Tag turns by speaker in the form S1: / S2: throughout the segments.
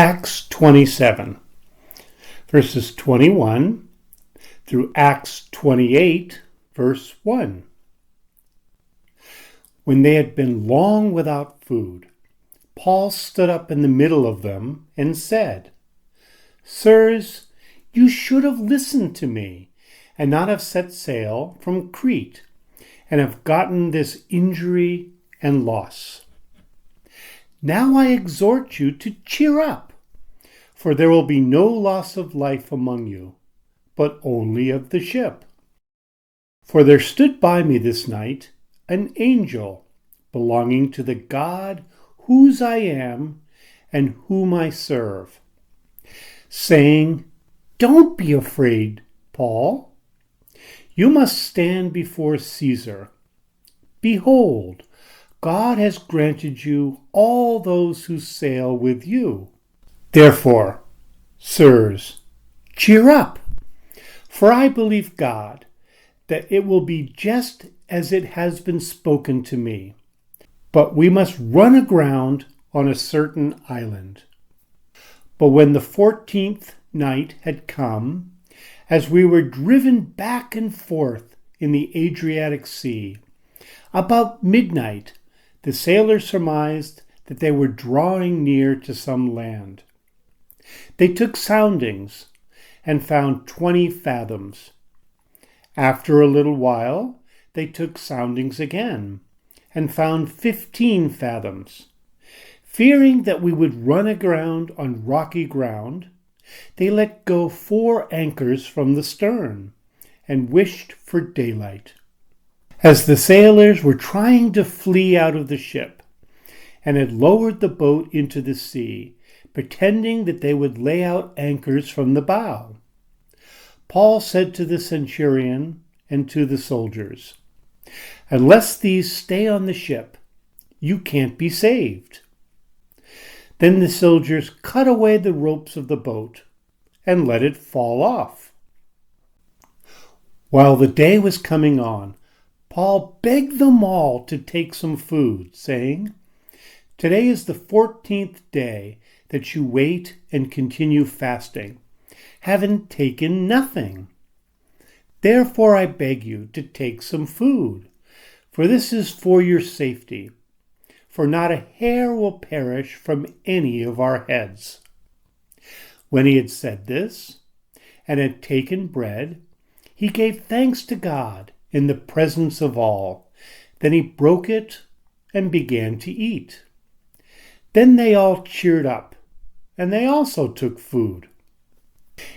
S1: Acts 27, verses 21 through Acts 28, verse 1. When they had been long without food, Paul stood up in the middle of them and said, "Sirs, you should have listened to me and not have set sail from Crete and have gotten this injury and loss. Now I exhort you to cheer up, for there will be no loss of life among you, but only of the ship. For there stood by me this night an angel belonging to the God whose I am and whom I serve, saying, 'Don't be afraid, Paul. You must stand before Caesar. Behold, God has granted you all those who sail with you. Therefore, sirs, cheer up, for I believe God, that it will be just as it has been spoken to me. But we must run aground on a certain island.' But when the 14th night had come, as we were driven back and forth in the Adriatic Sea, about midnight the sailors surmised that they were drawing near to some land. They took soundings and found 20 fathoms. After a little while, they took soundings again and found 15 fathoms. Fearing that we would run aground on rocky ground, they let go 4 anchors from the stern and wished for daylight. As the sailors were trying to flee out of the ship and had lowered the boat into the sea, pretending that they would lay out anchors from the bow, Paul said to the centurion and to the soldiers, 'Unless these stay on the ship, you can't be saved.' Then the soldiers cut away the ropes of the boat and let it fall off. While the day was coming on, Paul begged them all to take some food, saying, 'Today is the 14th day that you wait and continue fasting, having taken nothing. Therefore I beg you to take some food, for this is for your safety. For not a hair will perish from any of our heads.' When he had said this, and had taken bread, he gave thanks to God in the presence of all. Then he broke it and began to eat. Then they all cheered up, and they also took food.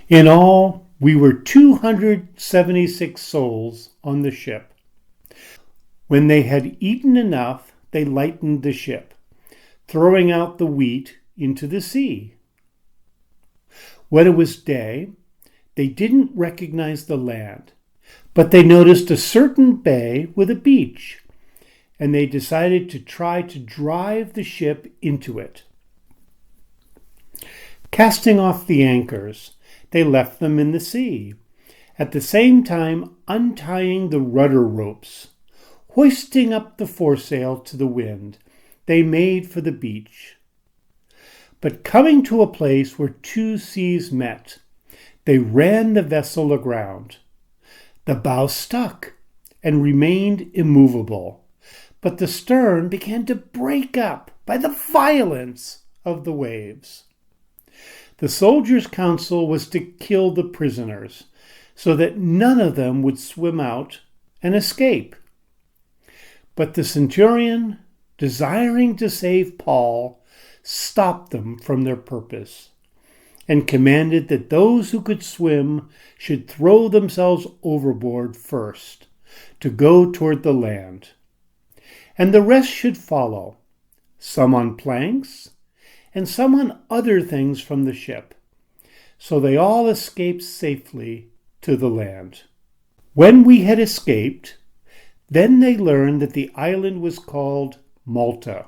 S1: In all, we were 276 souls on the ship. When they had eaten enough, they lightened the ship, throwing out the wheat into the sea. When it was day, they didn't recognize the land, but they noticed a certain bay with a beach, and they decided to try to drive the ship into it. Casting off the anchors, they left them in the sea, at the same time untying the rudder ropes. Hoisting up the foresail to the wind, they made for the beach. But coming to a place where 2 seas met, they ran the vessel aground. The bow stuck and remained immovable, but the stern began to break up by the violence of the waves. The soldiers' counsel was to kill the prisoners, so that none of them would swim out and escape. But the centurion, desiring to save Paul, stopped them from their purpose, and commanded that those who could swim should throw themselves overboard first, to go toward the land, and the rest should follow, some on planks, and some on other things from the ship. So they all escaped safely to the land. When we had escaped, then they learned that the island was called Malta.